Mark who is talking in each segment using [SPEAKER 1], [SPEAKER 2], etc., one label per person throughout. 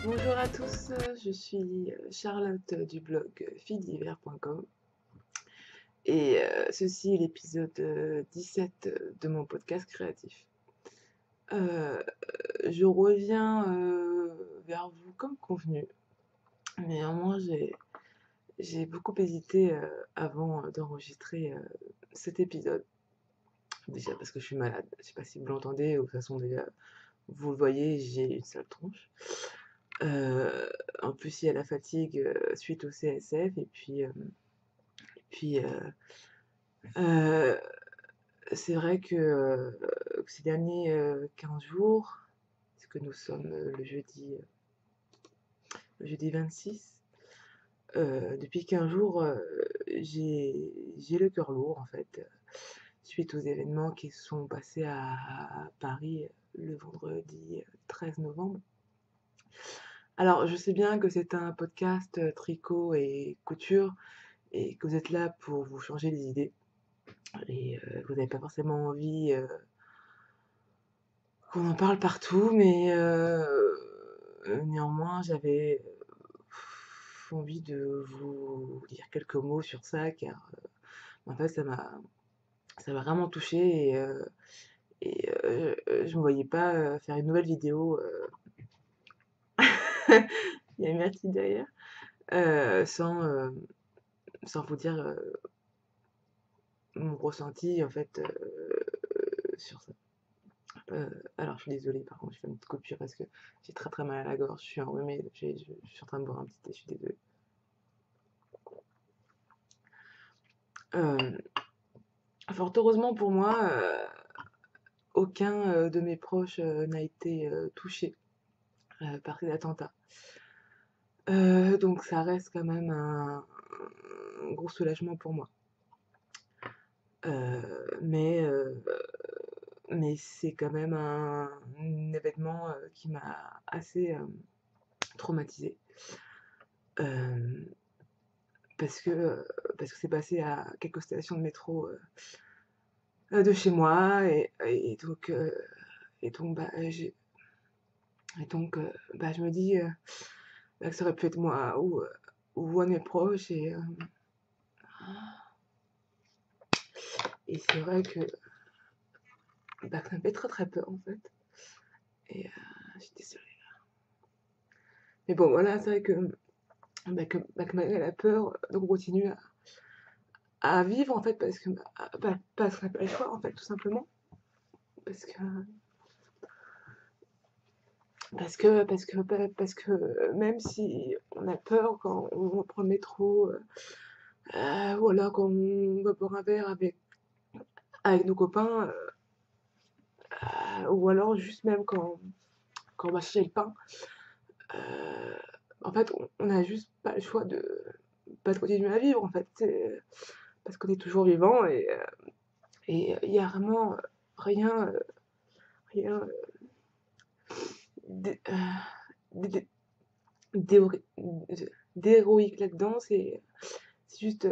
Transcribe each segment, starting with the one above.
[SPEAKER 1] Bonjour à tous, je suis Charlotte du blog filledhiver.com et ceci est l'épisode 17 de mon podcast créatif. Euh, je reviens vers vous comme convenu. Néanmoins, j'ai beaucoup hésité avant d'enregistrer cet épisode. Déjà parce que je suis malade. Je sais pas si vous l'entendez, ou de toute façon déjà vous le voyez, j'ai une sale tronche. Euh, En plus, il y a la fatigue suite au CSF et puis euh, c'est vrai que ces derniers 15 jours, parce que nous sommes le jeudi 26, depuis 15 jours, j'ai le cœur lourd en fait, suite aux événements qui se sont passés à Paris le vendredi 13 novembre. Alors, je sais bien que c'est un podcast tricot et couture et que vous êtes là pour vous changer les idées et que vous n'avez pas forcément envie qu'on en parle partout, mais néanmoins, j'avais envie de vous dire quelques mots sur ça, car en fait, ça m'a vraiment touchée et je me voyais pas faire une nouvelle vidéo. Il y a une merci derrière, euh, sans, euh, sans vous dire mon ressenti en fait sur ça. Alors, je suis désolée, par contre, je fais une petite coupure parce que j'ai très très mal à la gorge, je suis enrhumée, je suis en train de boire un petit thé, je suis désolée. Euh, Fort heureusement pour moi, aucun de mes proches n'a été touché par ces attentats. Donc ça reste quand même un gros soulagement pour moi. Euh, mais mais c'est quand même un événement qui m'a assez traumatisée. Euh, parce que c'est passé à quelques stations de métro de chez moi et donc bah, je me dis bah, que ça aurait pu être moi ou un de mes proches et c'est vrai que bah, ça me fait très très peur en fait et je suis désolée. Mais bon voilà, c'est vrai que malgré la peur, donc on continue à vivre en fait parce qu'on n'a pas le choix en fait tout simplement parce que parce que même si on a peur quand on prend le métro, ou alors quand on va boire un verre avec nos copains, ou alors juste même quand on va chercher le pain, euh, en fait on n'a juste pas le choix de pas de continuer à vivre en fait, parce qu'on est toujours vivant et il y a vraiment rien, rien d'hé- d'hé- d'héroïque d'héroïque là-dedans, c'est juste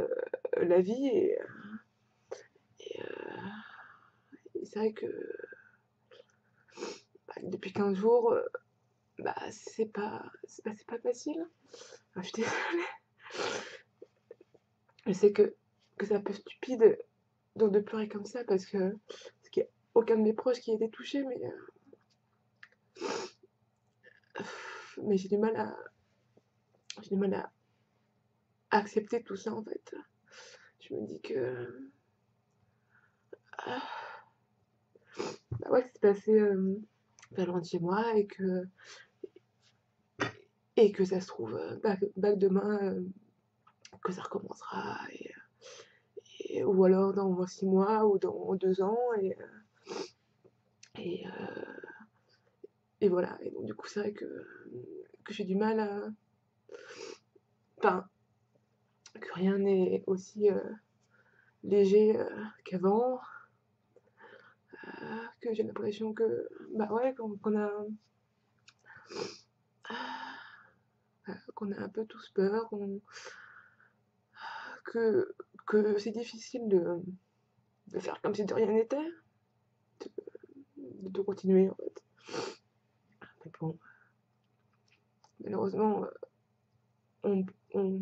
[SPEAKER 1] la vie et c'est vrai que bah, depuis 15 jours, bah, c'est pas facile. Enfin, je suis désolée. Je sais que c'est un peu stupide donc de pleurer comme ça parce qu'il n'y a aucun de mes proches qui a été touché, mais j'ai du mal à accepter tout ça en fait. Je me dis que ah, bah ouais, que c'est passé pas loin de chez moi et que ça se trouve bah, que demain que ça recommencera ou alors dans 6 mois ou dans 2 ans et, euh, et voilà. Et donc du coup c'est vrai que j'ai du mal à... Enfin, que rien n'est aussi léger qu'avant, que j'ai l'impression que, bah ouais, qu'on a un peu tous peur, que, que c'est difficile de faire comme si de rien n'était, de continuer en fait. Mais bon, malheureusement, on, on,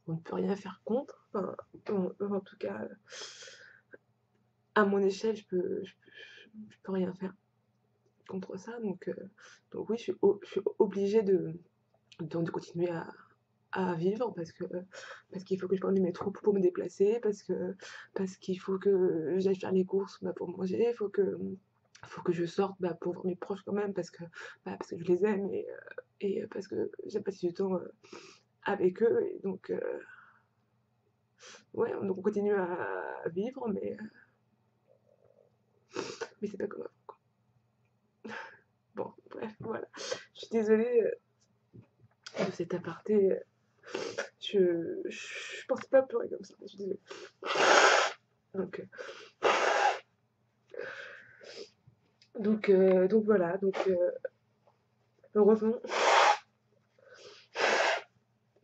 [SPEAKER 1] on ne peut rien faire contre. Enfin, en tout cas, à mon échelle, je peux rien faire contre ça. Donc oui, je suis obligée de continuer à vivre parce qu'il faut que je prenne le métro pour me déplacer, parce qu'il faut que j'aille faire les courses pour manger, faut que je sorte pour voir mes proches quand même, parce que je les aime et parce que j'aime passer du temps avec eux. Et donc, ouais, donc on continue à vivre, mais c'est pas comme avant. Bon, bref, voilà. Je suis désolée de cet aparté. Je pensais pas pleurer comme ça, je suis désolée. Donc, donc voilà, heureusement,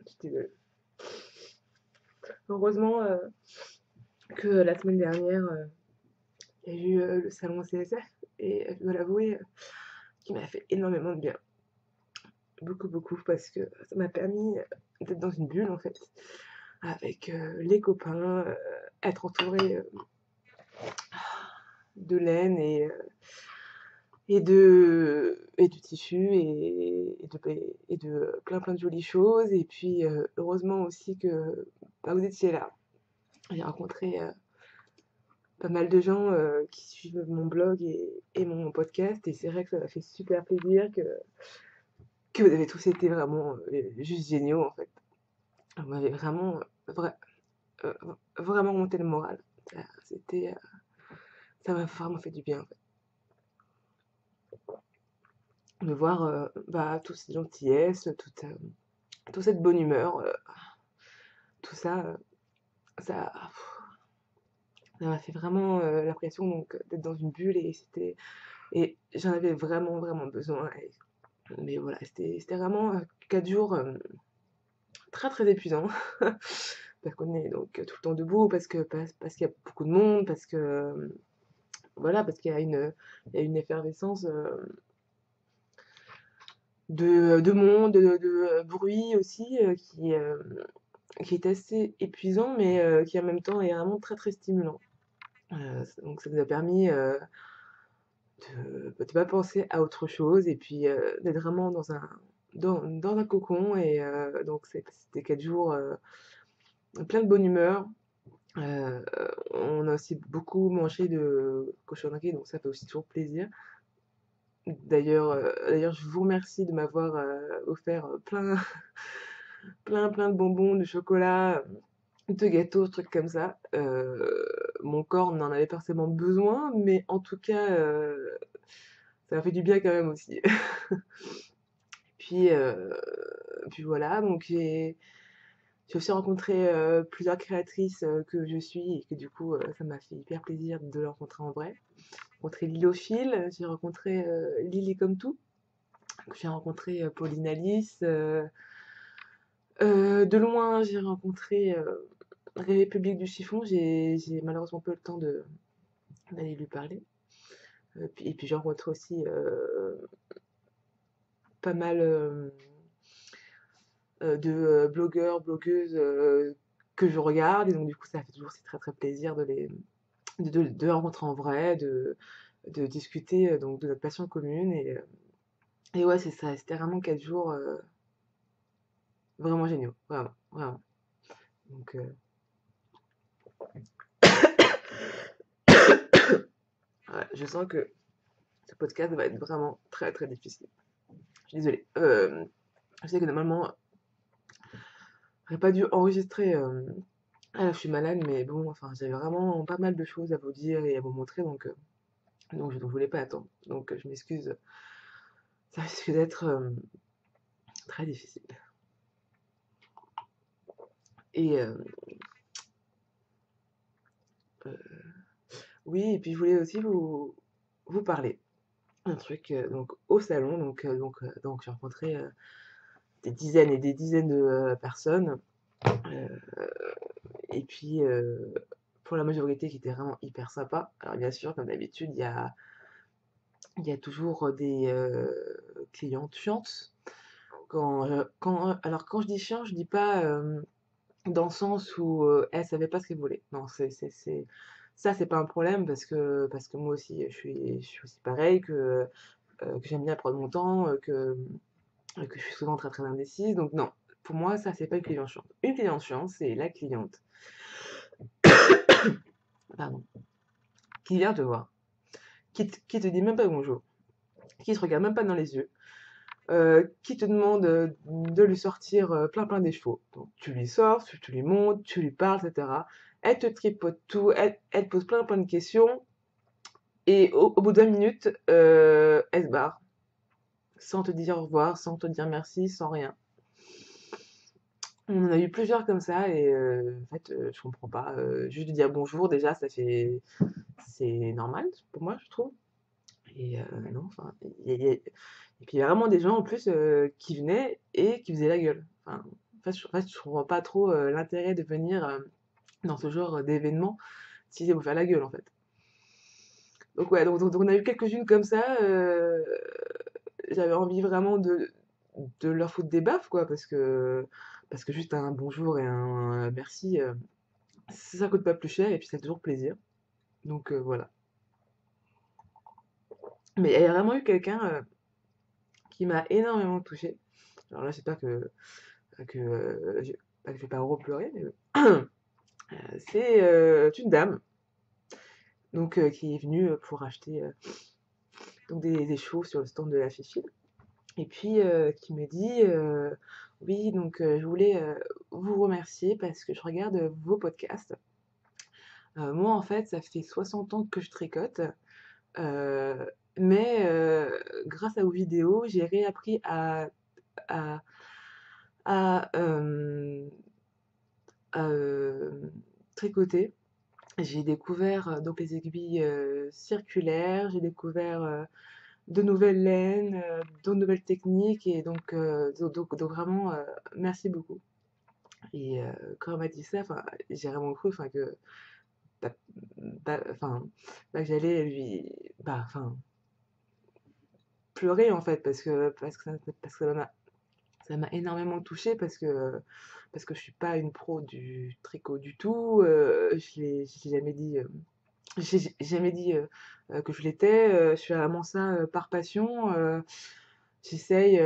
[SPEAKER 1] je suis désolée. Heureusement que la semaine dernière, il y a eu le salon CSF et je dois l'avouer, qui m'a fait énormément de bien. Beaucoup, beaucoup, parce que ça m'a permis d'être dans une bulle en fait, avec les copains, être entourée de laine et de tissus et de plein de jolies choses. Et puis heureusement aussi que vous étiez là. J'ai rencontré pas mal de gens qui suivent mon blog et mon podcast, et c'est vrai que ça m'a fait super plaisir que vous avez tous été vraiment juste géniaux en fait. Vous m'avez vraiment, euh, vraiment monté le moral. C'était, ça m'a vraiment fait du bien en fait. De voir toute cette gentillesse, toute cette bonne humeur, tout ça, ça, ça m'a fait vraiment l'impression donc d'être dans une bulle, et j'en avais vraiment besoin. Mais voilà, c'était vraiment 4 jours très épuisants. Parce qu'on est donc tout le temps debout, parce qu'il y a beaucoup de monde, voilà, parce il y a une effervescence de monde, de bruit aussi, qui est assez épuisant, mais qui en même temps est vraiment très stimulant. Donc ça nous a permis de pas penser à autre chose, et puis d'être vraiment dans un cocon. Et donc c'était 4 jours plein de bonne humeur. Euh, on a aussi beaucoup mangé de cochonneries, donc ça fait aussi toujours plaisir. D'ailleurs, je vous remercie de m'avoir offert plein de bonbons, de chocolat, de gâteaux, trucs comme ça. Mon corps n'en avait pas forcément besoin, mais en tout cas, ça m'a fait du bien quand même aussi. Puis, puis voilà, donc j'ai aussi rencontré plusieurs créatrices que je suis, et que du coup, ça m'a fait hyper plaisir de les rencontrer en vrai. J'ai rencontré Lilophile, j'ai rencontré Lily Comme Tout, j'ai rencontré Pauline Alice. De loin, j'ai rencontré République du Chiffon. J'ai malheureusement pas eu le temps d'aller lui parler. Et puis j'ai rencontré aussi pas mal de blogueurs, blogueuses que je regarde. Et donc du coup, ça fait toujours aussi très plaisir de les rencontrer en vrai, de discuter donc de notre passion commune. Et ouais, c'est ça. C'était vraiment 4 jours vraiment géniaux. Vraiment. Donc, ouais, je sens que ce podcast va être vraiment très difficile. Je suis désolée. Je sais que normalement, j'aurais pas dû enregistrer. Ah là, je suis malade, mais bon, enfin, j'avais vraiment pas mal de choses à vous dire et à vous montrer, donc je ne voulais pas attendre. Donc, je m'excuse. Ça risque d'être très difficile. Et euh, oui, et puis je voulais aussi vous parler un truc donc au salon. Donc j'ai rencontré des dizaines et des dizaines de personnes. euh, et puis pour la majorité qui était vraiment hyper sympa. Alors bien sûr, comme d'habitude, il y a toujours des clientes chiantes. Alors quand je dis chiant, je dis pas dans le sens où elle savait pas ce qu'elle voulait. Non, ça, c'est pas un problème parce que moi aussi, je suis aussi pareil, que j'aime bien prendre mon temps, que je suis souvent très très indécise. Donc non, pour moi, ça, c'est pas une cliente chiante. Une cliente chiante, c'est la cliente, pardon, qui vient te voir, qui te dit même pas bonjour, qui te regarde même pas dans les yeux, qui te demande de lui sortir plein plein des chevaux. Donc tu lui sors, tu lui montres, tu lui parles, etc. Elle te tripote tout, elle pose plein plein de questions, et au bout de 20 minutes, elle se barre, sans te dire au revoir, sans te dire merci, sans rien. On en a eu plusieurs comme ça, et en fait, je comprends pas. Juste de dire bonjour, déjà, c'est normal pour moi, je trouve. Et non, enfin, et puis il y a vraiment des gens en plus qui venaient et qui faisaient la gueule. Enfin, en fait, je comprends pas trop l'intérêt de venir dans ce genre d'événement si c'est pour faire la gueule en fait. Donc ouais, donc on a eu quelques-unes comme ça. J'avais envie vraiment de leur foutre des baffes quoi, parce que juste un bonjour et un merci, ça coûte pas plus cher et puis ça fait toujours plaisir. Donc voilà. Mais il y a vraiment eu quelqu'un qui m'a énormément touchée. Alors là, j'espère que je vais pas repleurer, mais c'est une dame donc, qui est venue pour acheter donc des chevaux sur le stand de la Fifi. Et puis qui me dit oui, donc je voulais vous remercier parce que je regarde vos podcasts. Moi, en fait, ça fait 60 ans que je tricote, euh, mais grâce à vos vidéos, j'ai réappris à, à tricoter. J'ai découvert donc les aiguilles circulaires, j'ai découvert de nouvelles laines, de nouvelles techniques, et donc vraiment merci beaucoup. Et quand elle m'a dit ça, enfin, j'ai vraiment cru, enfin bah, enfin, que j'allais enfin, pleurer en fait, parce que ça m'a énormément touchée, parce que je suis pas une pro du tricot du tout. J'ai jamais dit. J'ai jamais dit que je l'étais. Je fais vraiment ça par passion. J'essaye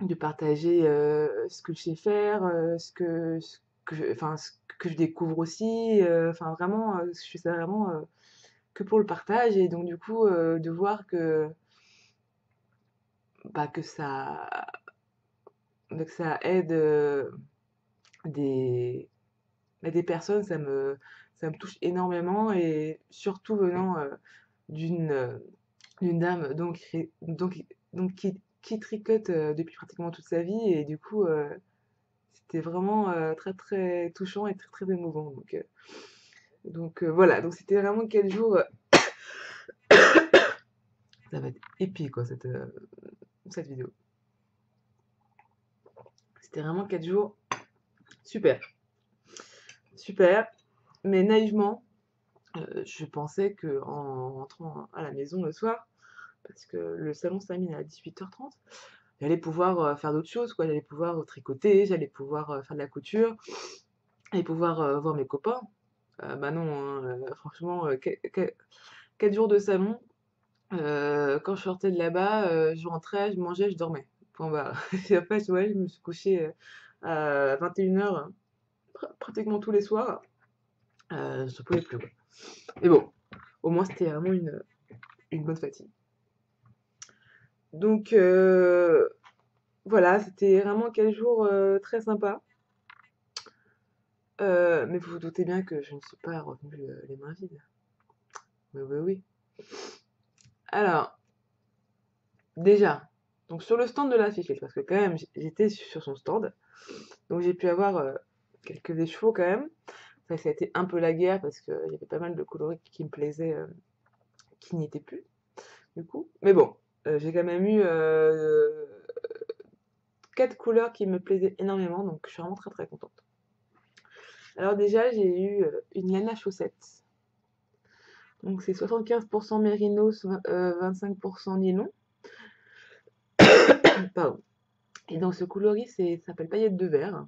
[SPEAKER 1] de partager ce que je sais faire, ce que je découvre aussi. Enfin, vraiment, je fais ça vraiment que pour le partage. Et donc, du coup, de voir bah, que ça aide des, des personnes, ça me touche énormément. Et surtout venant d'une d'une dame donc qui tricote depuis pratiquement toute sa vie, et du coup c'était vraiment très très touchant et très très émouvant. Donc voilà, donc c'était vraiment 4 jours, ça va être épique quoi cette vidéo. C'était vraiment 4 jours super, super, mais naïvement je pensais que en rentrant à la maison le soir, parce que le salon se termine à 18h30, j'allais pouvoir faire d'autres choses, quoi. J'allais pouvoir tricoter, j'allais pouvoir faire de la couture, j'allais pouvoir voir mes copains. Bah non, hein, franchement, 4 jours de salon, quand je sortais de là-bas, je rentrais, je mangeais, je dormais. Point barre. Et après, ouais, je me suis couchée à 21h pratiquement tous les soirs. Je ne pouvais plus, quoi. Mais bon, au moins c'était vraiment une bonne fatigue. Donc voilà, c'était vraiment 4 jours très sympas. Mais vous vous doutez bien que je ne suis pas revenue les mains vides. Oui, oui, oui. Alors, déjà, donc sur le stand de la Fifi, parce que quand même j'étais sur son stand, donc j'ai pu avoir quelques échevaux quand même. Ça a été un peu la guerre parce qu'il y avait pas mal de coloris qui me plaisaient, qui n'y étaient plus, du coup. Mais bon, j'ai quand même eu 4 couleurs qui me plaisaient énormément, donc je suis vraiment très très contente. Alors déjà, j'ai eu une laine à chaussettes. Donc c'est 75% mérinos, 25% nylon. Pardon. Et donc ce coloris, ça s'appelle paillettes de verre.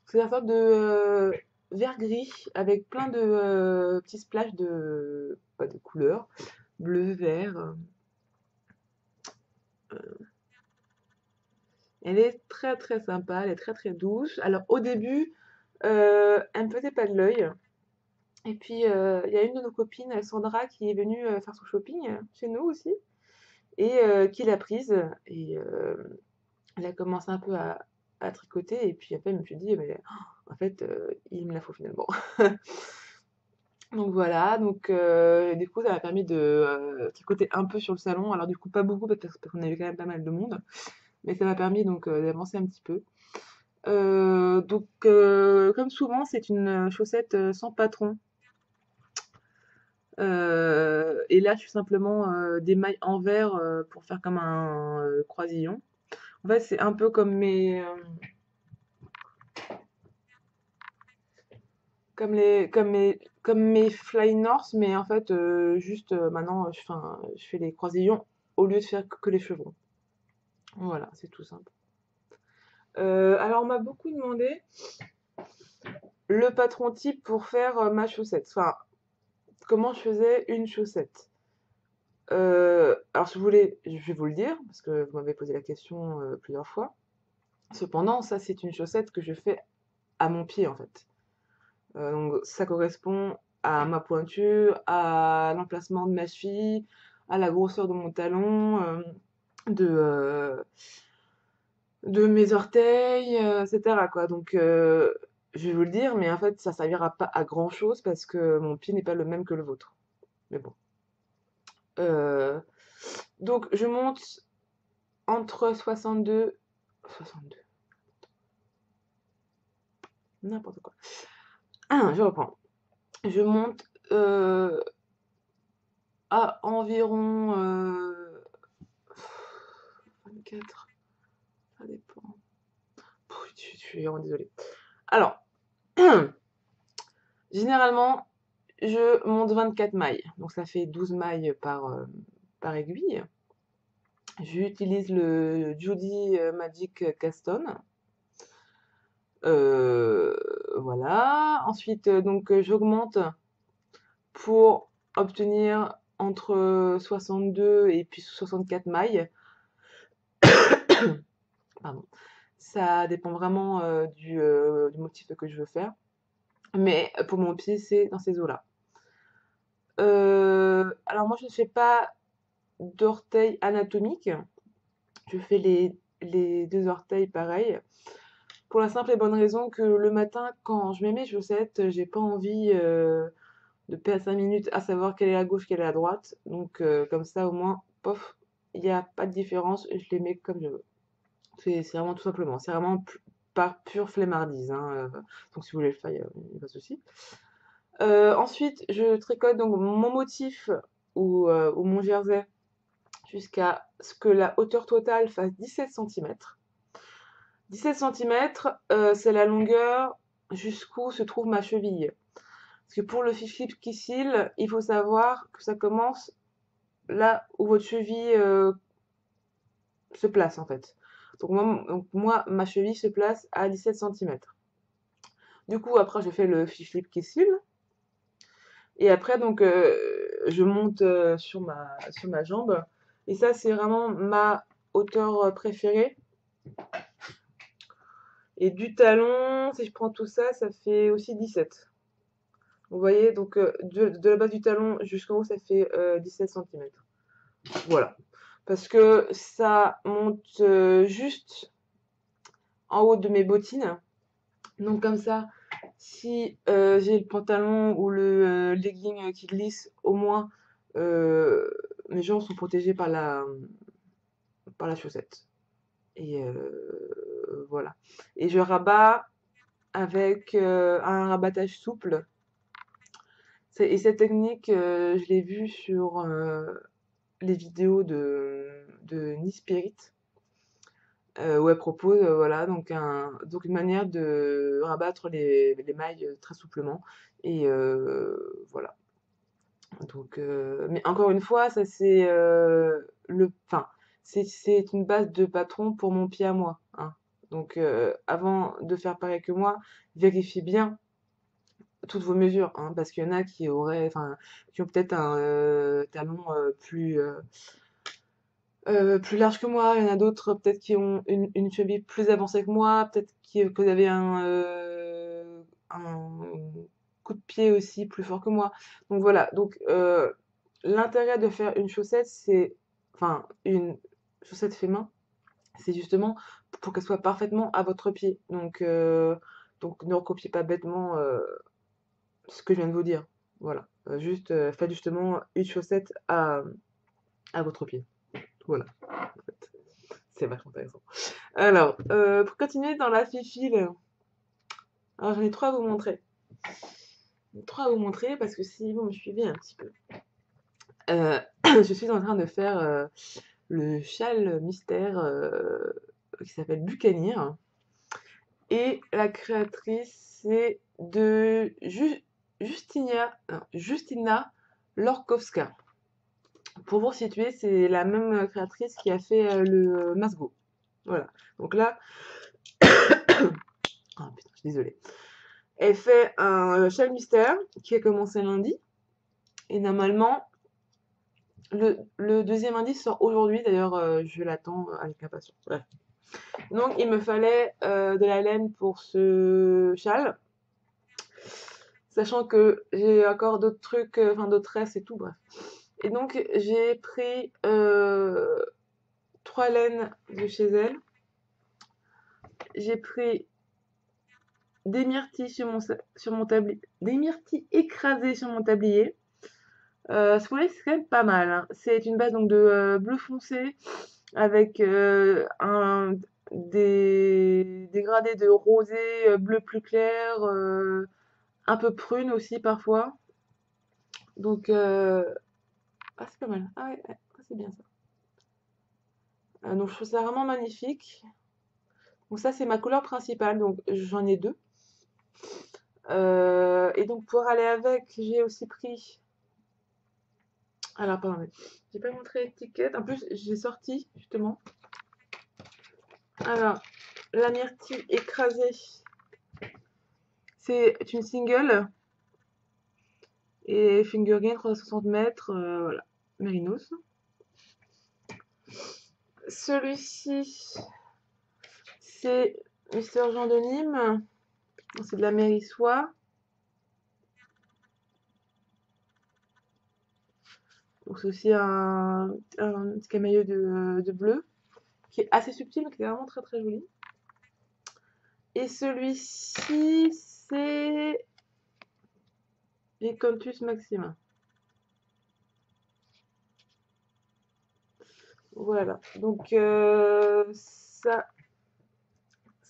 [SPEAKER 1] C'est une sorte de vert gris avec plein de petits splashes de couleurs. Bleu, vert. Elle est très très sympa, elle est très très douce. Alors au début, elle me faisait pas de l'œil. Et puis il y a une de nos copines, Sandra, qui est venue faire son shopping chez nous aussi et qui l'a prise. Et elle a commencé un peu à tricoter. Et puis après, je me suis dit, mais, en fait, il me la faut finalement. Donc voilà, donc du coup, ça m'a permis de tricoter un peu sur le salon. Alors du coup, pas beaucoup parce qu'on avait quand même pas mal de monde. Mais ça m'a permis donc d'avancer un petit peu. Donc, comme souvent, c'est une chaussette sans patron. Et là, je suis simplement des mailles en verre pour faire comme un croisillon. En fait, c'est un peu comme mes Fly North, mais en fait, juste maintenant, je fais les croisillons au lieu de faire que les chevrons. Voilà, c'est tout simple. Alors, on m'a beaucoup demandé le patron type pour faire ma chaussette. Enfin, comment je faisais une chaussette. Alors, je vais vous le dire, parce que vous m'avez posé la question plusieurs fois. Cependant, ça, c'est une chaussette que je fais à mon pied, en fait. Donc, ça correspond à ma pointure, à l'emplacement de ma cheville, à la grosseur de mon talon, de, euh, de mes orteils, etc., quoi. Donc, je vais vous le dire, mais en fait, ça servira pas à grand-chose parce que mon pied n'est pas le même que le vôtre. Mais bon. Euh, donc, je monte entre 62, n'importe quoi. Ah, je reprends. Je monte à environ 24, ça dépend. Je suis vraiment désolée. Alors, généralement, je monte 24 mailles. Donc, ça fait 12 mailles par aiguille. J'utilise le Judy Magic Caston. Voilà. Ensuite, donc, j'augmente pour obtenir entre 62 et puis 64 mailles. Pardon. Ça dépend vraiment du motif que je veux faire. Mais pour mon pied, c'est dans ces eaux-là. Alors moi, je ne fais pas d'orteils anatomiques. Je fais les deux orteils pareil. Pour la simple et bonne raison que le matin, quand je mets mes chaussettes, j'ai pas envie de perdre 5 minutes à savoir quelle est la gauche, quelle est la droite. Donc comme ça, au moins, pof, il n'y a pas de différence. Je les mets comme je veux. C'est vraiment tout simplement. C'est vraiment par pure flemmardise, hein. Donc si vous voulez le faire, il n'y a pas de souci. Ensuite, je tricote donc mon motif ou mon jersey jusqu'à ce que la hauteur totale fasse 17 cm. 17 cm, c'est la longueur jusqu'où se trouve ma cheville. Parce que pour le flip kissil, il faut savoir que ça commence là où votre cheville se place en fait. Donc moi, ma cheville se place à 17 cm. Du coup, après, je fais le flip kissil. Et après, donc, je monte sur ma jambe. Et ça, c'est vraiment ma hauteur préférée. Et du talon, si je prends tout ça, ça fait aussi 17. Vous voyez, donc de la base du talon jusqu'en haut, ça fait 17 cm. Voilà. Parce que ça monte juste en haut de mes bottines. Donc comme ça, si j'ai le pantalon ou le legging qui glisse, au moins mes jambes sont protégées par la chaussette. Et voilà. Et je rabats avec un rabattage souple. Et cette technique, je l'ai vue sur les vidéos de Nispirit. Où elle propose voilà, donc une manière de rabattre les mailles très souplement. Et voilà. Donc, mais encore une fois, ça c'est enfin, c'est une base de patron pour mon pied à moi, hein. Donc, avant de faire pareil que moi, vérifiez bien toutes vos mesures, hein, parce qu'il y en a qui auraient, enfin, qui ont peut-être un talon plus large que moi. Il y en a d'autres peut-être qui ont une cheville plus avancée que moi, peut-être que vous avez un coup de pied aussi plus fort que moi. Donc voilà, donc l'intérêt de faire une chaussette, c'est, enfin, une chaussette fait main, c'est justement pour qu'elle soit parfaitement à votre pied. Donc ne recopiez pas bêtement ce que je viens de vous dire. Voilà. Juste, faites justement une chaussette à votre pied. Voilà. En fait. C'est vachement intéressant. Alors, pour continuer dans la fifile, alors j'en ai trois à vous montrer. Trois à vous montrer parce que si vous me suivez un petit peu, je suis en train de faire le châle mystère qui s'appelle Buccaneer. Et la créatrice, c'est de Justina Lorkowska. Pour vous situer, c'est la même créatrice qui a fait le Masgo. Voilà. Donc là, oh putain, je suis désolée. Elle fait un châle mystère qui a commencé lundi. Et normalement, le deuxième indice sort aujourd'hui. D'ailleurs, je l'attends avec impatience. Bref. Donc, il me fallait de la laine pour ce châle. Sachant que j'ai encore d'autres trucs, enfin d'autres restes et tout, bref. Et donc, j'ai pris 3 laines de chez elle. J'ai pris des myrtilles sur mon tablier, des myrtilles écrasées sur mon tablier. Ce volet, c'est quand même pas mal, hein. C'est une base donc de bleu foncé avec des dégradés de rosé, bleu plus clair, un peu prune aussi parfois. Donc, ah, c'est pas mal. Ah ouais, ouais, c'est bien ça. Donc, je trouve ça vraiment magnifique. Donc, ça, c'est ma couleur principale. Donc, j'en ai deux. Et donc, pour aller avec, j'ai aussi pris. Alors, pardon, mais j'ai pas montré l'étiquette. En plus, j'ai sorti, justement. Alors, la myrtille écrasée. C'est une single. Et Fingergain 360 mètres. Voilà. Mérinos. Celui-ci, c'est Mister Jean de Nîmes. C'est de la mairie soie. Donc c'est aussi un petit camailleux de bleu qui est assez subtil mais qui est vraiment très très joli. Et celui-ci c'est Lecontus Maxima. Voilà, donc ça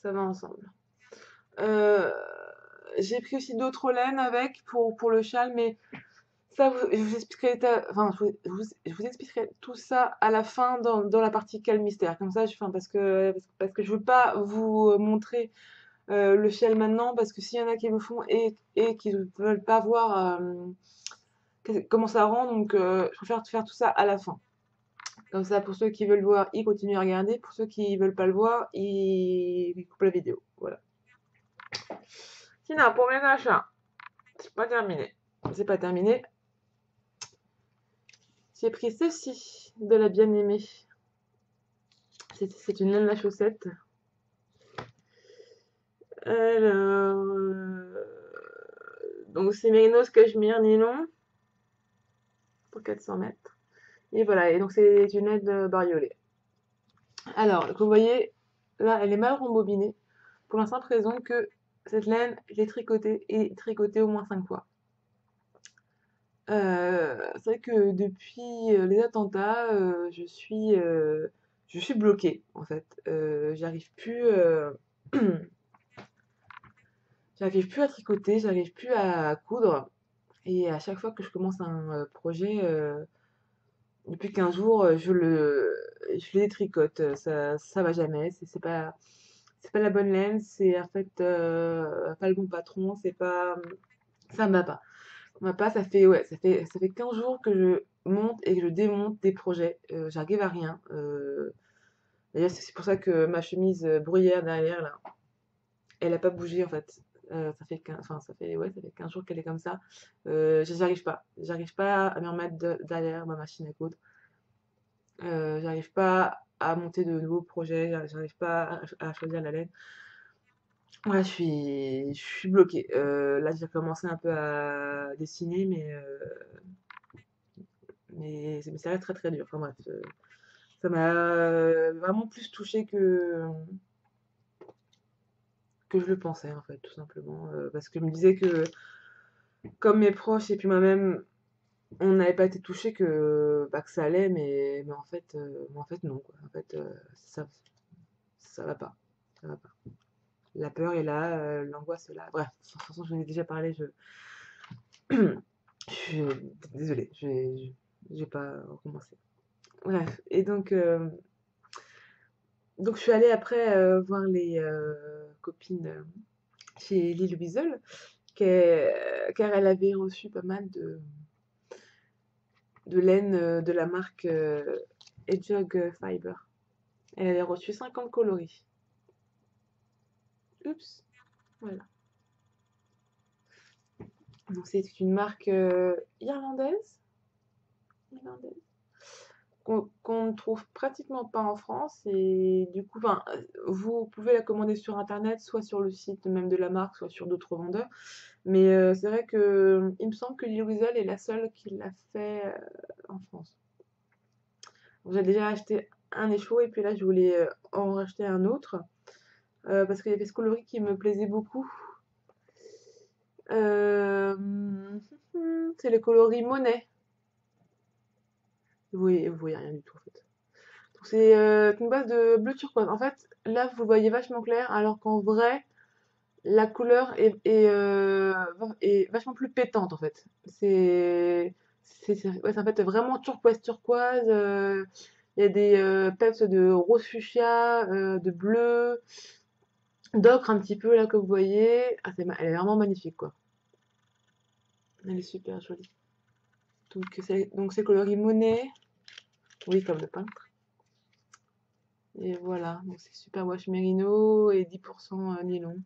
[SPEAKER 1] va ensemble. Euh, j'ai pris aussi d'autres laines avec pour le châle, mais ça, je vous expliquerai, enfin, je vous expliquerai tout ça à la fin dans la partie quel mystère. Comme ça, enfin, parce que je veux pas vous montrer le ciel maintenant, parce que s'il y en a qui le font et qui ne veulent pas voir comment ça rend, donc je préfère faire tout ça à la fin. Comme ça, pour ceux qui veulent voir, ils continuent à regarder. Pour ceux qui veulent pas le voir, ils coupent la vidéo. Voilà. Sinon, pour mes achats, c'est pas terminé. C'est pas terminé. J'ai pris ceci de la bien-aimée. C'est une laine à chaussette. Alors, donc c'est Mérinos Cachemire Nylon pour 400 mètres. Et voilà, et donc c'est une laine bariolée. Alors, vous voyez, là, elle est mal rembobinée pour la simple raison que cette laine, je l'ai tricotée et tricotée au moins 5 fois. C'est vrai que depuis les attentats, je suis bloquée en fait. J'arrive plus, j'arrive plus à tricoter, j'arrive plus à coudre. Et à chaque fois que je commence un projet, depuis 15 jours, je le détricote. Ça va jamais. C'est pas la bonne laine. C'est en fait pas le bon patron. Ça me va pas. On va pas, ça fait 15 jours que je monte et que je démonte des projets. J'arrive à rien. D'ailleurs, c'est pour ça que ma chemise bruyère derrière, là, elle a pas bougé en fait. Ça fait 15 jours qu'elle est comme ça. J'arrive pas. J'arrive pas à me remettre derrière ma machine à coudre. J'arrive pas à monter de nouveaux projets. J'arrive pas à choisir la laine. Ouais, je suis bloquée. Là, j'ai commencé un peu à dessiner, mais ça reste très très dur. Enfin bref, ça m'a vraiment plus touchée que je le pensais, en fait, tout simplement. Parce que je me disais que, comme mes proches et puis moi-même, on n'avait pas été touchés, que ça allait, mais en fait non, quoi. En fait, ça va pas. Ça va pas. La peur est là, l'angoisse est là. Bref, de toute façon, j'en ai déjà parlé. Je suis désolée, je vais pas recommencer. Bref, et donc je suis allée après voir les copines chez Lille Weasel, car elle avait reçu pas mal de laine de la marque Hedgehog Fiber. Elle avait reçu 50 coloris. Oups, voilà. Donc c'est une marque irlandaise, irlandaise qu'on ne trouve pratiquement pas en France et du coup, enfin, vous pouvez la commander sur internet, soit sur le site même de la marque, soit sur d'autres vendeurs. Mais c'est vrai que il me semble que Lil Weasel est la seule qui l'a fait en France. J'ai déjà acheté un écheau et puis là je voulais en racheter un autre parce qu'il y avait ce coloris qui me plaisait beaucoup. Euh, c'est le coloris Monet. Vous voyez rien du tout en fait. Donc c'est une base de bleu turquoise. En fait, là vous voyez vachement clair alors qu'en vrai la couleur est vachement plus pétante en fait. Ouais, c'est en fait vraiment turquoise turquoise. Il y a des peps de rose fuchsia, de bleu, d'ocre un petit peu là que vous voyez. Ah, elle est vraiment magnifique quoi. Elle est super jolie. Donc c'est coloris Monet, oui comme le peintre. Et voilà, donc c'est super wash merino et 10% nylon.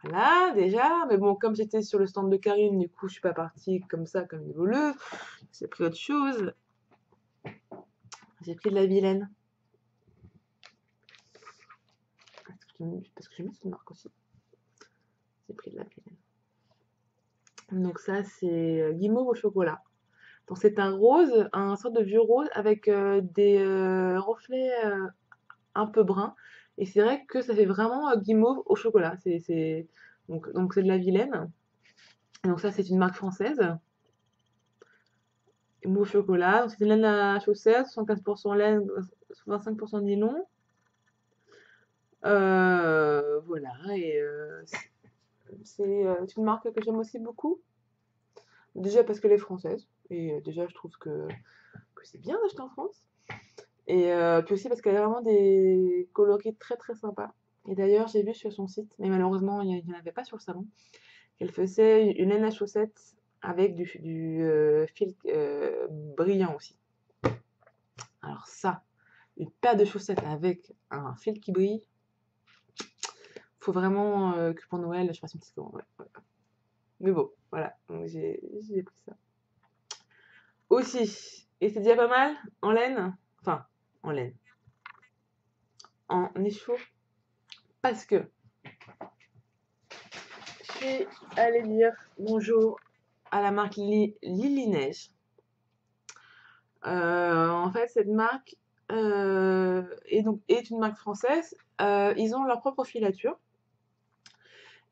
[SPEAKER 1] Voilà, déjà, mais bon, comme j'étais sur le stand de Karine, du coup, je suis pas partie comme ça, comme une voleuse. J'ai pris autre chose. J'ai pris de la Vilaine. Parce que j'aime bien cette marque aussi. J'ai pris de la Vilaine. Donc ça, c'est guimauve au chocolat. Donc c'est un rose, un sorte de vieux rose avec des reflets un peu bruns. Et c'est vrai que ça fait vraiment guimauve au chocolat. Donc c'est de la Vilaine. Et donc ça, c'est une marque française. Mou au chocolat. Donc c'est une laine à chaussettes, 75% laine, 25% nylon. Voilà, et c'est une marque que j'aime aussi beaucoup. Déjà parce qu'elle est française, et déjà je trouve que c'est bien d'acheter en France. Et puis aussi parce qu'elle a vraiment des coloris très très sympas. Et d'ailleurs, j'ai vu sur son site, mais malheureusement, il n'y en avait pas sur le salon, qu'elle faisait une laine à chaussettes avec du fil brillant aussi. Alors ça, une paire de chaussettes avec un fil qui brille, faut vraiment que pour Noël, je fasse une petite commande. Ouais, ouais. Mais bon, voilà, donc j'ai pris ça. Aussi, et c'est déjà pas mal, en laine, enfin, en laine, en écheveau, parce que je suis allée dire bonjour à la marque Lily Neige. En fait, cette marque est une marque française. Ils ont leur propre filature.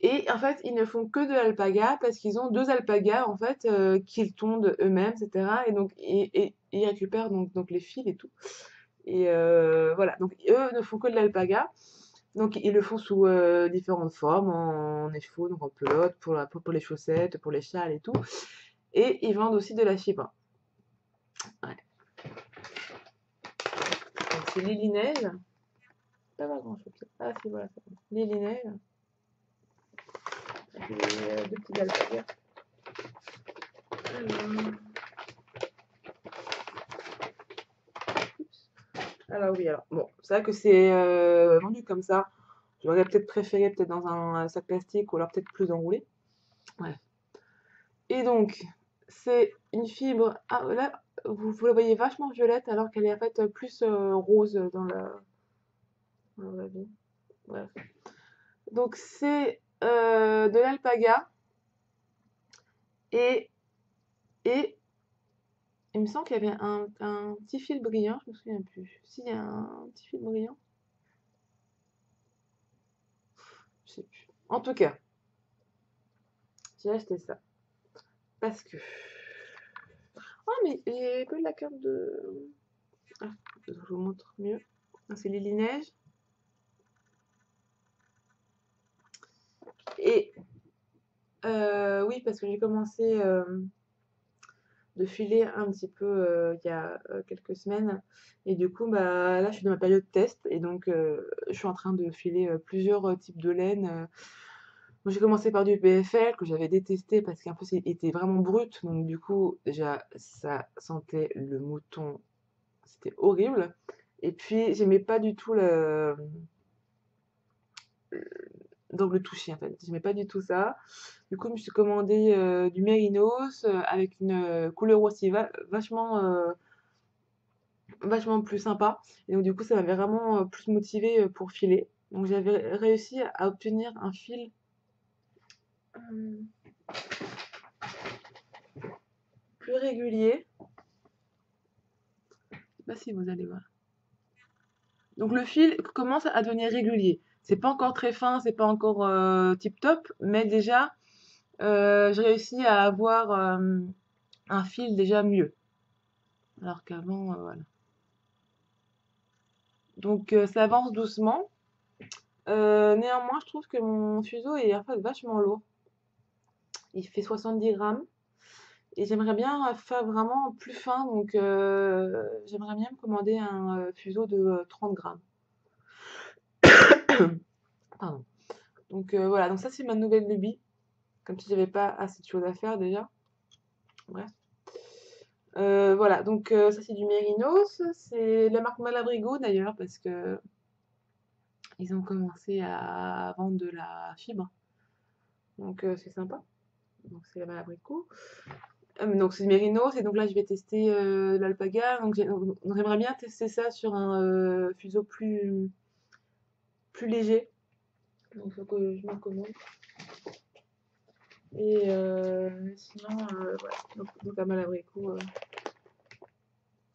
[SPEAKER 1] Et en fait, ils ne font que de l'alpaga parce qu'ils ont deux alpagas en fait qu'ils tondent eux-mêmes, etc. Et donc ils récupèrent donc les fils et tout. Et voilà, donc eux ne font que de l'alpaga. Donc ils le font sous différentes formes, en écheveau, donc en pelote, pour les chaussettes, pour les châles et tout. Et ils vendent aussi de la fibre. Ouais. Donc c'est Lily Neige. pas avoir grand chose. Ah si, voilà, c'est bon. Lily Neige. Et puis, deux petits alpagas. Alors oui, alors bon, c'est vrai que c'est vendu comme ça. J'aurais peut-être préféré peut-être dans un sac plastique ou alors peut-être plus enroulé. Ouais. Et donc, c'est une fibre. Ah, là, vous la voyez vachement violette alors qu'elle est en fait plus rose dans la vie. Bref. Donc, c'est de l'alpaga et, et il me semble qu'il y avait un petit fil brillant, je me souviens plus. Si, il y a un petit fil brillant, je sais plus. En tout cas, j'ai acheté ça parce que. Ah, mais j'ai pas eu la carte de. Ah, je vous montre mieux. Ah, c'est Lily Neige. Et oui, parce que j'ai commencé de filer un petit peu il y a quelques semaines. Et du coup, bah, là, je suis dans ma période test. Et donc, je suis en train de filer plusieurs types de laine. Moi, j'ai commencé par du PFL que j'avais détesté parce qu'un peu c'était vraiment brut. Donc, du coup, déjà, ça sentait le mouton. C'était horrible. Et puis, j'aimais pas du tout donc le toucher en fait. J'aimais pas du tout ça. Du coup, je me suis commandé du mérinos avec une couleur aussi vachement plus sympa. Et donc, du coup, ça m'avait vraiment plus motivé pour filer. Donc, j'avais réussi à obtenir un fil euh, plus régulier. Je sais pas si vous allez voir. Donc, le fil commence à devenir régulier. C'est pas encore très fin, c'est pas encore tip top, mais déjà, j'ai réussi à avoir un fil déjà mieux. Alors qu'avant, voilà. Donc ça avance doucement. Néanmoins, je trouve que mon fuseau est en fait vachement lourd. Il fait 70 grammes. Et j'aimerais bien faire vraiment plus fin. Donc j'aimerais bien me commander un fuseau de 30 grammes. Pardon. Donc voilà, donc ça c'est ma nouvelle lubie. Comme si j'avais pas assez de choses à faire déjà. Bref. Voilà, donc ça c'est du Mérinos. C'est la marque Malabrigo d'ailleurs parce que ils ont commencé à vendre de la fibre. Donc c'est sympa. Donc c'est la Malabrigo. Donc c'est du Mérinos et donc là je vais tester l'alpaga. Donc j'aimerais bien tester ça sur un fuseau plus léger. Donc il faut que je m'en commande. Et sinon, voilà. Donc la Malabrigo,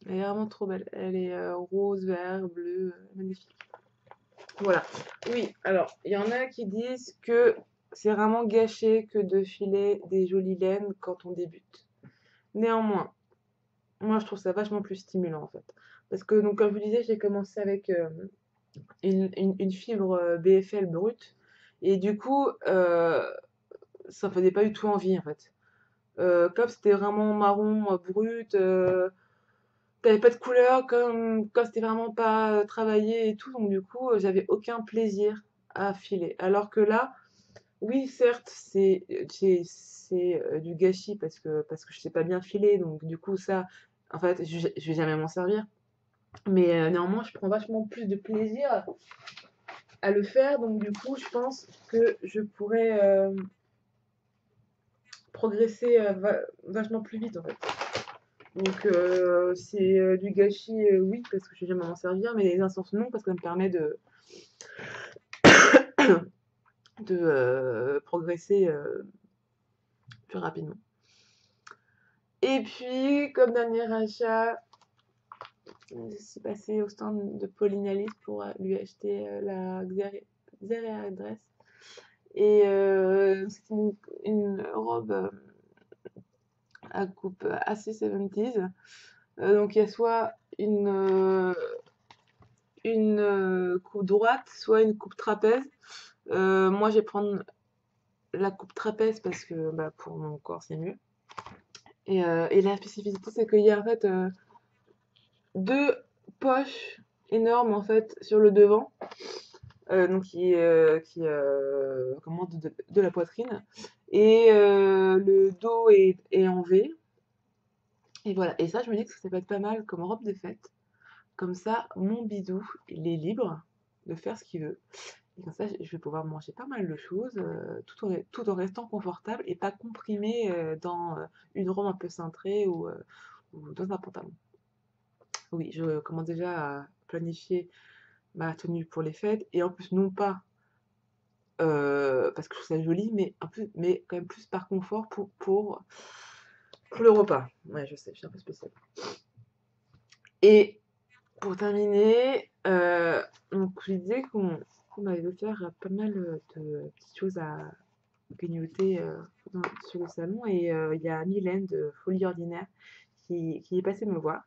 [SPEAKER 1] elle est vraiment trop belle. Elle est rose, vert, bleu, magnifique. Voilà. Oui, alors, il y en a qui disent que c'est vraiment gâché que de filer des jolies laines quand on débute. Néanmoins, moi je trouve ça vachement plus stimulant en fait. Parce que, donc, comme je vous disais, j'ai commencé avec une fibre BFL brute. Et du coup, ça me faisait pas du tout envie en fait. Comme c'était vraiment marron brut, t'avais pas de couleur, comme c'était vraiment pas travaillé et tout. Donc, du coup, j'avais aucun plaisir à filer. Alors que là, oui, certes, c'est du gâchis parce que je sais pas bien filer, donc du coup, ça, en fait, je vais jamais m'en servir. Mais néanmoins, je prends vachement plus de plaisir à le faire, donc du coup, je pense que je pourrais progresser vachement plus vite en fait. Donc c'est du gâchis, oui, parce que je vais jamais m'en servir, mais les instances non, parce que ça me permet de progresser plus rapidement. Et puis, comme dernier achat, je suis passée au stand de Pauline Alice pour lui acheter la Xeria Dress. Et c'est une robe à coupe assez 70s. Donc il y a soit une coupe droite, soit une coupe trapèze. Moi, je vais prendre la coupe trapèze parce que bah, pour mon corps, c'est mieux. Et la spécificité, c'est qu'il y a en fait deux poches énorme en fait sur le devant, donc comment, de la poitrine. Et le dos est en V. Et voilà. Et ça, je me dis que ça peut être pas mal comme robe de fête. Comme ça, mon bidou, il est libre de faire ce qu'il veut. Et comme ça, je vais pouvoir manger pas mal de choses, tout en restant confortable et pas comprimé dans une robe un peu cintrée ou dans un pantalon. Oui, je commence déjà à planifier ma tenue pour les fêtes et en plus non pas parce que je trouve ça joli, mais quand même plus par confort pour le repas. Ouais, je sais, je suis un peu spéciale. Et pour terminer, donc je disais qu'on avait offert pas mal de petites choses à grignoter sur le salon et il y a Mylène de Folie Ordinaire qui est passée me voir.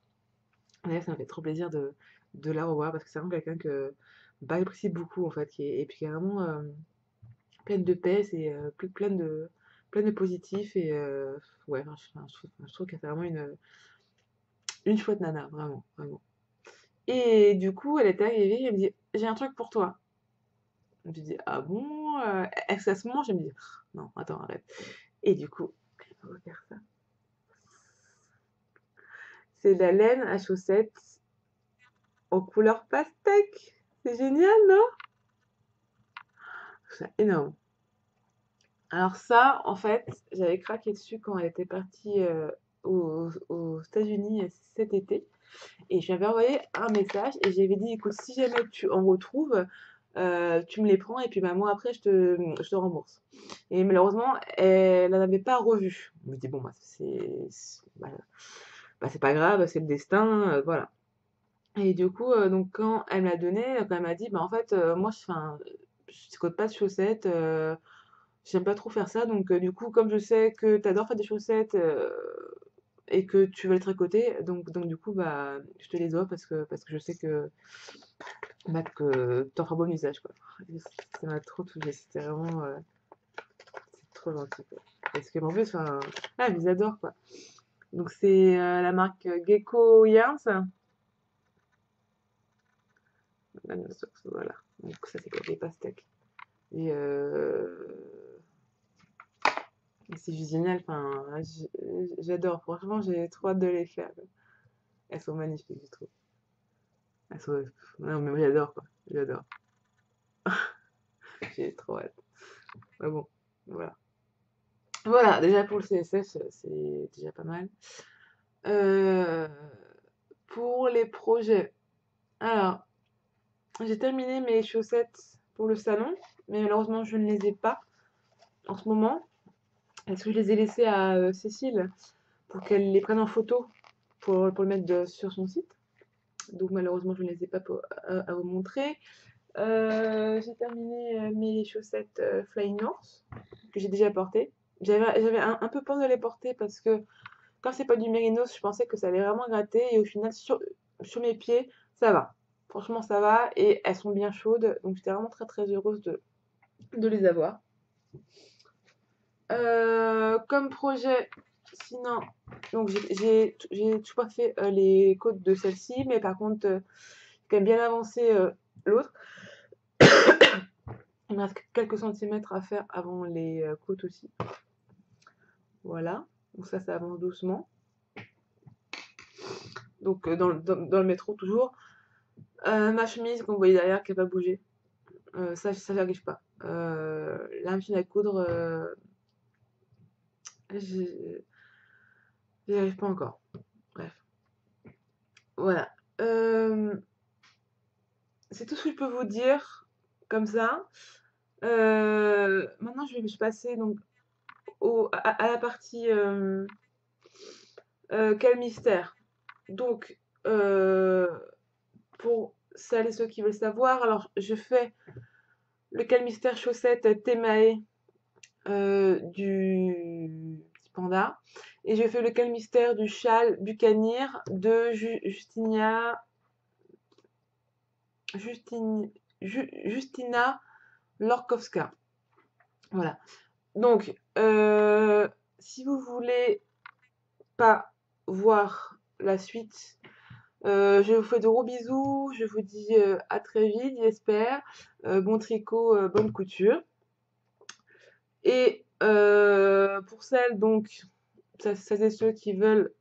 [SPEAKER 1] D'ailleurs, ça m'a fait trop plaisir de la revoir parce que c'est vraiment quelqu'un que bah, j'apprécie beaucoup en fait, et puis qui est vraiment pleine de paix, c'est pleine de positif et ouais, enfin, je trouve qu'elle fait vraiment une chouette nana, vraiment, vraiment. Et du coup, elle est arrivée, elle me dit, j'ai un truc pour toi. Je me dis, ah bon, est-ce que ça se mange? Elle me dit, non, attends, arrête. Et du coup, elle va faire ça. C'est de la laine à chaussettes en couleur pastèque. C'est génial, non? C'est énorme. Alors ça, en fait, j'avais craqué dessus quand elle était partie aux États-Unis cet été. Et je lui avais envoyé un message et j'avais dit, écoute, si jamais tu en retrouves, tu me les prends et puis bah, moi après, je te rembourse. Et malheureusement, elle n'en avait pas revu. Je me dis, bon, bah, c'est pas grave, c'est le destin, voilà. Et du coup, donc quand elle me l'a donné, quand elle m'a dit, bah en fait, moi, je tricote pas de chaussettes, j'aime pas trop faire ça, donc du coup, comme je sais que tu adores faire des chaussettes et que tu veux les tricoter, donc du coup, bah, je te les offre parce que je sais que t'en feras bon usage, quoi. Ça m'a trop touchée, c'était vraiment c'est trop gentil, quoi. Parce que en plus, enfin, ah, je les adore, quoi. Donc c'est la marque Gecko Yarns. Voilà. Donc ça, c'est des pastèques. Et c'est juste génial. Enfin, j'adore. Franchement, j'ai trop hâte de les faire. Elles sont magnifiques, je trouve. Elles sont... Non, mais moi, j'adore, quoi. J'adore. J'ai trop hâte. Mais bon, voilà. Voilà, déjà pour le CSS, c'est déjà pas mal. Euh, pour les projets. Alors, j'ai terminé mes chaussettes pour le salon, mais malheureusement, je ne les ai pas en ce moment. Parce que je les ai laissées à Cécile pour qu'elle les prenne en photo pour le mettre sur son site. Donc malheureusement, je ne les ai pas à vous montrer. J'ai terminé mes chaussettes Flying North que j'ai déjà portées. J'avais un peu peur de les porter parce que quand c'est pas du mérinos, je pensais que ça allait vraiment gratter et au final, sur mes pieds, ça va. Franchement, ça va et elles sont bien chaudes. Donc j'étais vraiment très très heureuse de les avoir. Comme projet, sinon, donc j'ai toujours pas fait les côtes de celle-ci, mais par contre, j'ai quand même bien avancé l'autre. Il me reste quelques centimètres à faire avant les côtes aussi. Voilà, donc ça avance doucement. Donc dans le métro toujours. Ma chemise qu'on voyait derrière qui n'a pas bougé, ça j'y arrive pas. La machine à coudre, j'y arrive pas encore. Bref, voilà. C'est tout ce que je peux vous dire comme ça. Maintenant, je vais passer donc à la partie quel mystère. Donc, pour celles et ceux qui veulent savoir, alors je fais le quel mystère chaussette Temae du petit panda. Et je fais le quel mystère du châle Buccaneer de Justina Lorkowska. Voilà. Donc, si vous voulez pas voir la suite, Je vous fais de gros bisous, je vous dis à très vite, j'espère. Bon tricot, bonne couture. Et pour celles, donc, celles et ceux qui veulent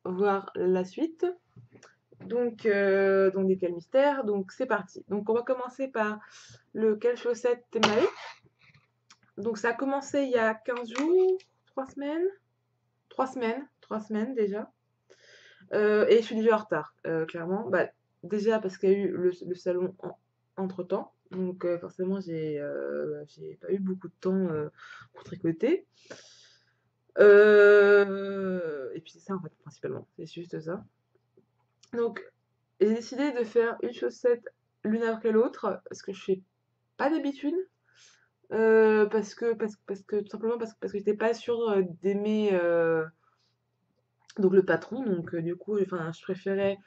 [SPEAKER 1] voir la suite, donc des quels mystères, donc c'est parti. Donc on va commencer par le quelle chaussette Marie. Donc ça a commencé il y a 15 jours, 3 semaines, 3 semaines déjà. Et je suis déjà en retard, clairement. Bah, déjà parce qu'il y a eu le salon entre-temps. Donc forcément, j'ai pas eu beaucoup de temps pour tricoter. Et puis c'est ça en fait, principalement. C'est juste ça. Donc j'ai décidé de faire une chaussette l'une après l'autre, parce que je fais pas d'habitude. Parce que tout simplement parce que j'étais pas sûre d'aimer donc le patron. Donc du coup, enfin, je préférais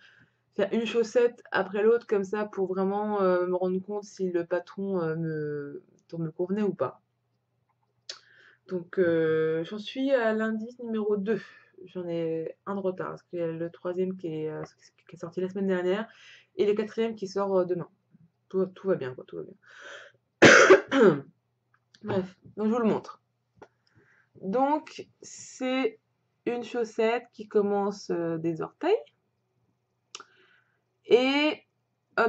[SPEAKER 1] faire une chaussette après l'autre comme ça pour vraiment me rendre compte si le patron me convenait ou pas. Donc j'en suis à l'indice numéro 2. J'en ai un de retard parce qu'il y a le troisième qui est sorti la semaine dernière et le quatrième qui sort demain. Tout va bien, quoi, tout va bien. Bref, donc je vous le montre. Donc c'est une chaussette qui commence des orteils et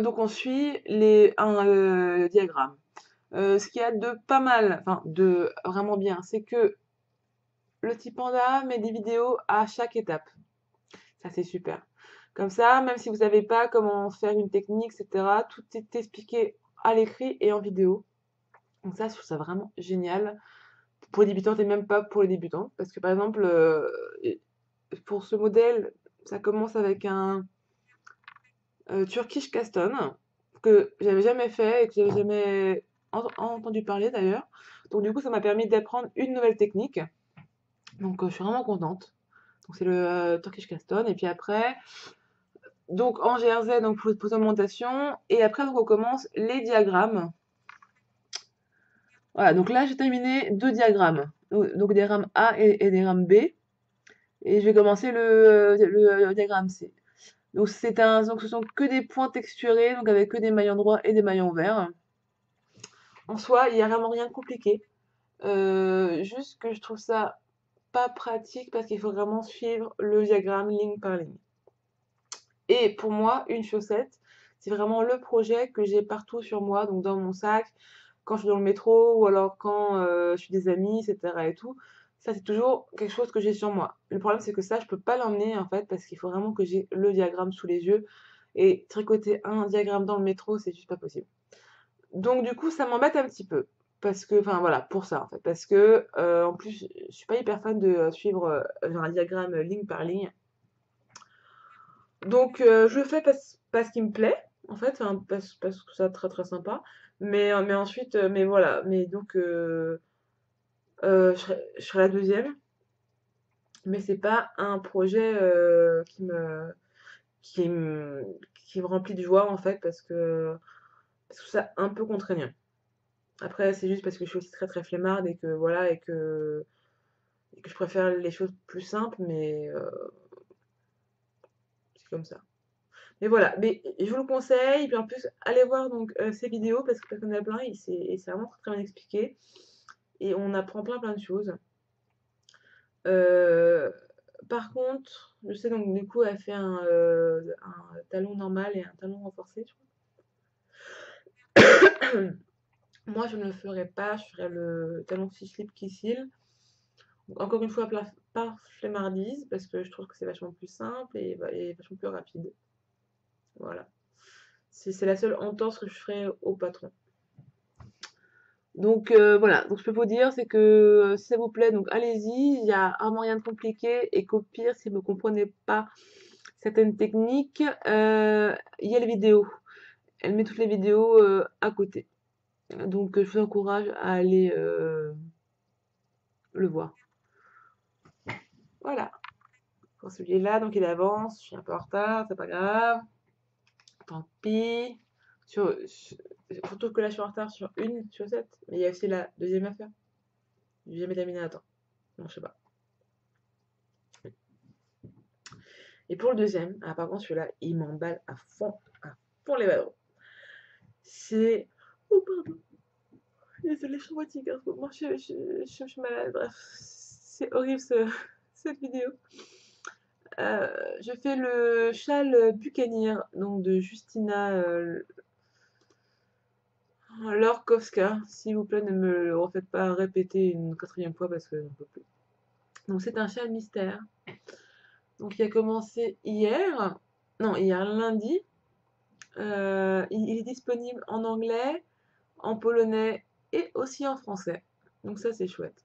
[SPEAKER 1] donc on suit un diagramme. Ce qu'il y a de pas mal, enfin de vraiment bien, c'est que le petit panda met des vidéos à chaque étape. Ça, c'est super. Comme ça, même si vous savez pas comment faire une technique, etc., tout est expliqué à l'écrit et en vidéo. Donc ça, je trouve ça vraiment génial pour les débutantes et même pas pour les débutants. Parce que par exemple, pour ce modèle, ça commence avec un Turkish Caston que j'avais jamais fait et que j'avais jamais entendu parler d'ailleurs. Donc du coup, ça m'a permis d'apprendre une nouvelle technique. Donc je suis vraiment contente. Donc c'est le Turkish Caston. Et puis après, donc en GRZ, donc pour montation. Et après, donc on commence les diagrammes. Voilà, donc là j'ai terminé 2 diagrammes. Donc diagramme A et diagramme B. Et je vais commencer le diagramme C. Donc ce sont que des points texturés, donc avec que des maillons droits et des maillons verts. En soi, il n'y a vraiment rien de compliqué. Juste que je trouve ça pas pratique parce qu'il faut vraiment suivre le diagramme ligne par ligne. Et pour moi, une chaussette, c'est vraiment le projet que j'ai partout sur moi, donc dans mon sac, quand je suis dans le métro ou alors quand je suis des amis, etc. et tout. Ça, c'est toujours quelque chose que j'ai sur moi. Le problème, c'est que ça, je peux pas l'emmener en fait parce qu'il faut vraiment que j'ai le diagramme sous les yeux. Et tricoter un diagramme dans le métro, c'est juste pas possible. Donc du coup, ça m'embête un petit peu. Parce que, enfin voilà, pour ça en fait. Parce que, en plus, je suis pas hyper fan de suivre un diagramme ligne par ligne. Donc je le fais parce qu'il me plaît, en fait, enfin, parce que c'est très très sympa. Mais ensuite, mais voilà, mais donc je serai la deuxième, mais c'est pas un projet qui me, qui me remplit de joie en fait, parce que c'est un peu contraignant. Après, c'est juste parce que je suis aussi très très flemmarde et que voilà, et que je préfère les choses plus simples, mais c'est comme ça. Mais voilà, mais je vous le conseille. Et puis en plus, allez voir donc ces vidéos parce qu'on a plein et c'est vraiment très, très bien expliqué. Et on apprend plein de choses. Euh, Par contre, je sais donc du coup, elle fait un talon normal et un talon renforcé, je crois. Moi, je ne le ferai pas. Je ferai le talon slip qui cille. Encore une fois, par flemmardise parce que je trouve que c'est vachement plus simple et vachement plus rapide. Voilà. C'est la seule entorse que je ferai au patron. Donc voilà, donc je peux vous dire, c'est que si ça vous plaît, donc allez-y, il y a vraiment rien de compliqué et qu'au pire, si vous ne comprenez pas certaines techniques, il y a les vidéos. Elle met toutes les vidéos à côté. Donc je vous encourage à aller le voir. Voilà, pour celui-là, donc il avance, je suis un peu en retard, c'est pas grave, tant pis. Surtout que là, je suis en retard sur une chaussette, mais il y a aussi la deuxième affaire. J'ai jamais terminé à temps. Non, je sais pas. Et pour le deuxième, ah, par contre, celui-là, il m'emballe à fond les ballons. C'est... Oh, pardon. Désolée, je suis fatiguée en ce moment. Je suis malade. Bref, c'est horrible cette vidéo. Je fais le châle Buccaneer, donc de Justina Lorkowska. S'il vous plaît, ne me le refaites pas répéter une quatrième fois parce que j'en peux plus. Donc c'est un châle mystère. Donc il a commencé hier, non, hier lundi. Il est disponible en anglais, en polonais et aussi en français. Donc ça c'est chouette.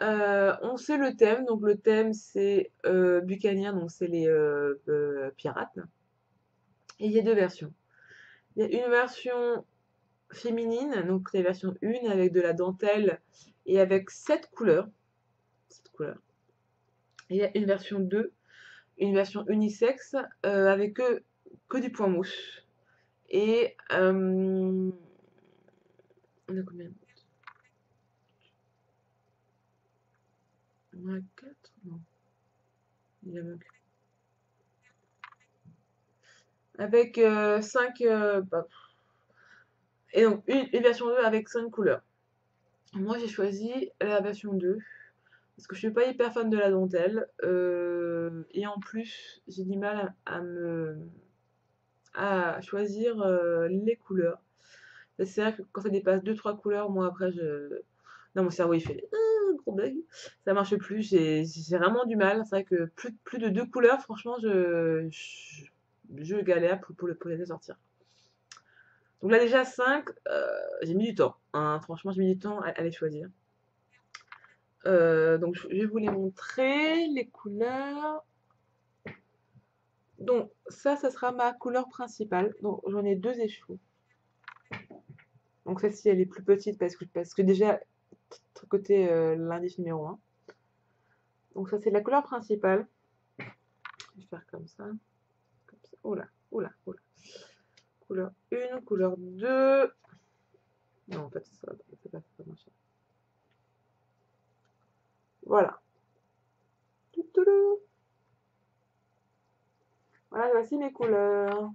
[SPEAKER 1] On sait le thème, donc le thème c'est Buccaneer, donc c'est les pirates. Et il y a deux versions. Il y a une version féminine, donc la version 1 avec de la dentelle et avec 7 couleurs. 7 couleurs. Et il y a une version 2, une version unisexe avec que du point mousse. Et on a combien? On a 4? Non. Il y a même... Avec 5... et donc une version 2 avec 5 couleurs. Moi j'ai choisi la version 2 parce que je suis pas hyper fan de la dentelle et en plus j'ai du mal à choisir les couleurs. C'est vrai que quand ça dépasse deux trois couleurs, moi après non, mon cerveau il fait gros bug, ça marche plus, j'ai vraiment du mal. C'est vrai que plus de deux couleurs, franchement je galère pour les sortir. Donc là déjà 5, j'ai mis du temps, hein. Franchement j'ai mis du temps à les choisir. Donc je vais vous les montrer, les couleurs. Donc ça sera ma couleur principale. Donc j'en ai deux échos. Donc celle-ci elle est plus petite parce que déjà côté l'indice numéro 1. Donc ça c'est la couleur principale. Je vais faire comme ça. Comme ça. Oula, oula, oula. Couleur 1, couleur 2. Non en fait ça va pas marcher. Voilà. Voilà, voici mes couleurs.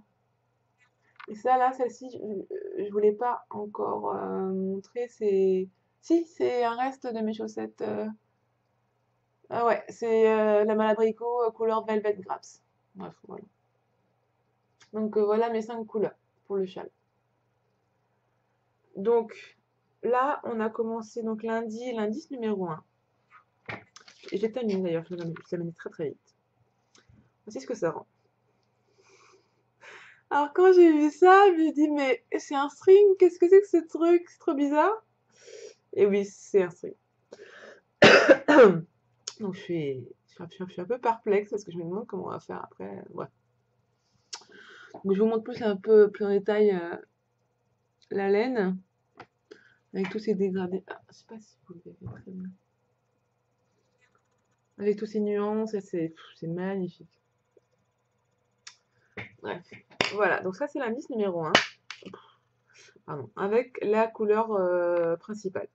[SPEAKER 1] Et ça, là, celle-ci, je voulais pas encore montrer. Si, c'est un reste de mes chaussettes. Ah ouais, c'est la Malabrigo couleur Velvet Grapes. Bref, voilà. Donc voilà mes 5 couleurs pour le châle. Donc là, on a commencé donc lundi, l'indice numéro 1. Et j'ai terminé d'ailleurs, je l'ai terminé très très vite. Voici ce que ça rend. Alors quand j'ai vu ça, je me suis dit mais c'est un string, qu'est-ce que c'est que ce truc? C'est trop bizarre. Et oui, c'est un string. Donc je suis un peu perplexe parce que je me demande comment on va faire après. Ouais. Donc je vous montre un peu plus en détail la laine avec tous ces dégradés. Ah, je sais pas si vous le verrez très bien. Avec tous ces nuances, c'est magnifique. Bref, voilà. Donc ça c'est l'indice numéro 1. Pardon, avec la couleur principale.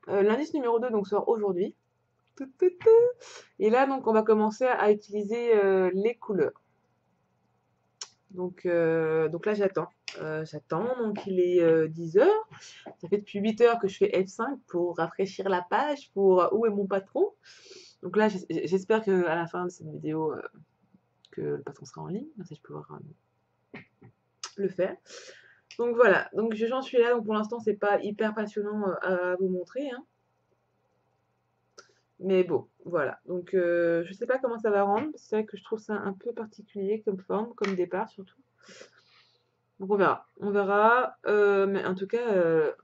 [SPEAKER 1] L'indice numéro 2 donc sort aujourd'hui. Et là donc on va commencer à utiliser les couleurs. Donc là j'attends. Donc il est 10h. Ça fait depuis 8h que je fais F5 pour rafraîchir la page, pour où est mon patron. Donc là j'espère qu'à la fin de cette vidéo que le patron sera en ligne, comme ça je peux pouvoir le faire. Donc voilà, donc j'en suis là, donc pour l'instant c'est pas hyper passionnant à vous montrer, hein. Mais bon, voilà, donc je sais pas comment ça va rendre, c'est vrai que je trouve ça un peu particulier comme forme, comme départ surtout. Donc on verra, mais en tout cas,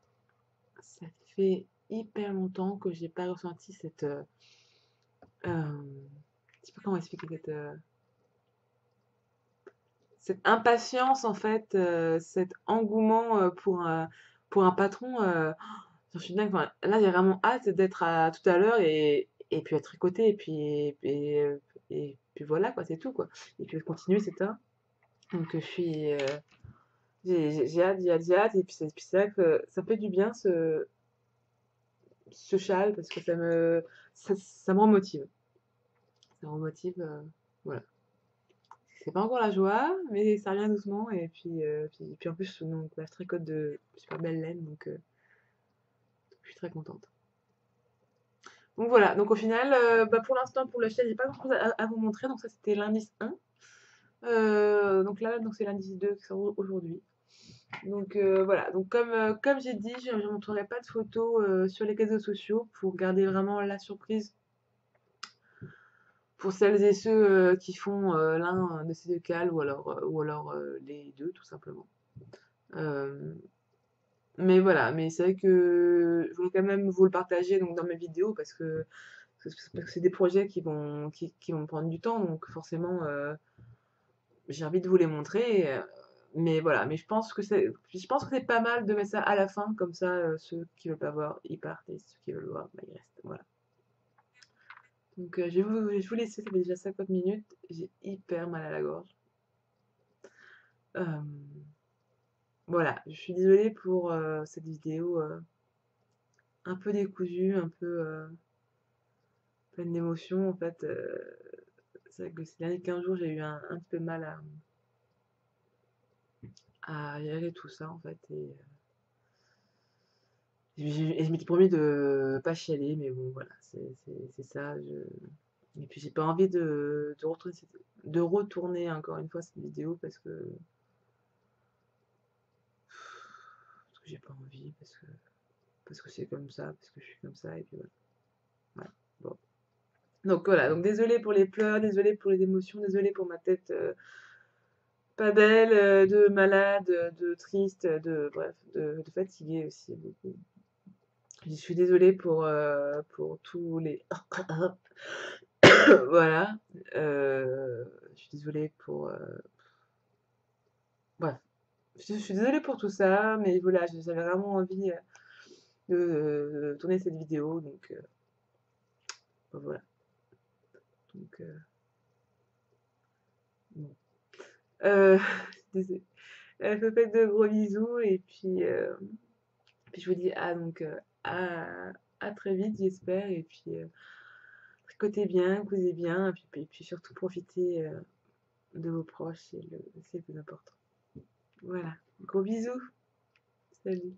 [SPEAKER 1] ça fait hyper longtemps que j'ai pas ressenti cette, je sais pas comment expliquer cette impatience en fait, cet engouement pour un patron. Je suis dingue. Enfin, là, j'ai vraiment hâte d'être à tout à l'heure et puis à tricoter et puis voilà quoi, c'est tout quoi. Et puis continuer, c'est ça. Donc je suis, j'ai hâte, j'ai hâte et puis c'est vrai que ça fait du bien ce châle parce que ça me remotive. ça remotive, voilà. C'est pas encore la joie, mais ça revient doucement et puis en plus donc bah, je tricote de super belle laine donc je suis très contente. Donc voilà, donc au final, bah, pour l'instant pour le j'ai pas grand-chose à vous montrer, donc ça c'était l'indice 1. Donc là donc c'est l'indice 2 qui sort aujourd'hui. Donc voilà, donc comme j'ai dit, je ne montrerai pas de photos sur les réseaux sociaux pour garder vraiment la surprise pour celles et ceux qui font l'un de ces deux cales ou alors les deux tout simplement. Euh, mais voilà, mais c'est vrai que je voulais quand même vous le partager donc, dans mes vidéos parce que c'est des projets qui vont me prendre du temps, donc forcément j'ai envie de vous les montrer. Mais voilà, mais je pense que c'est pas mal de mettre ça à la fin, comme ça ceux qui veulent pas voir, ils partent et ceux qui veulent voir, bah, ils restent. Voilà. Donc je vais vous laisser, ça fait déjà 50 minutes, j'ai hyper mal à la gorge. Euh, voilà, je suis désolée pour cette vidéo un peu décousue, un peu pleine d'émotions. En fait, c'est vrai que ces derniers 15 jours, j'ai eu un petit peu de mal à gérer tout ça, en fait. Et je m'étais promis de pas chialer, mais bon, voilà, c'est ça. Et puis, j'ai pas envie de retourner encore une fois cette vidéo parce que j'ai pas envie, parce que c'est comme ça, parce que je suis comme ça, et puis voilà. Voilà. Bon. Donc voilà, donc désolée pour les pleurs, désolée pour les émotions, désolée pour ma tête pas belle, de malade, de triste, bref, de fatiguée aussi beaucoup. Je suis désolée pour tous les voilà. Je suis désolée pour bref, je suis désolée pour tout ça, mais voilà, j'avais vraiment envie de tourner cette vidéo, donc bah, voilà. Donc bon. Euh, désolée. Je vous fais de gros bisous et puis je vous dis à très vite, j'espère. Et puis tricotez bien, cousez bien, et puis surtout profitez de vos proches, c'est le plus important. Voilà, gros bisous, salut.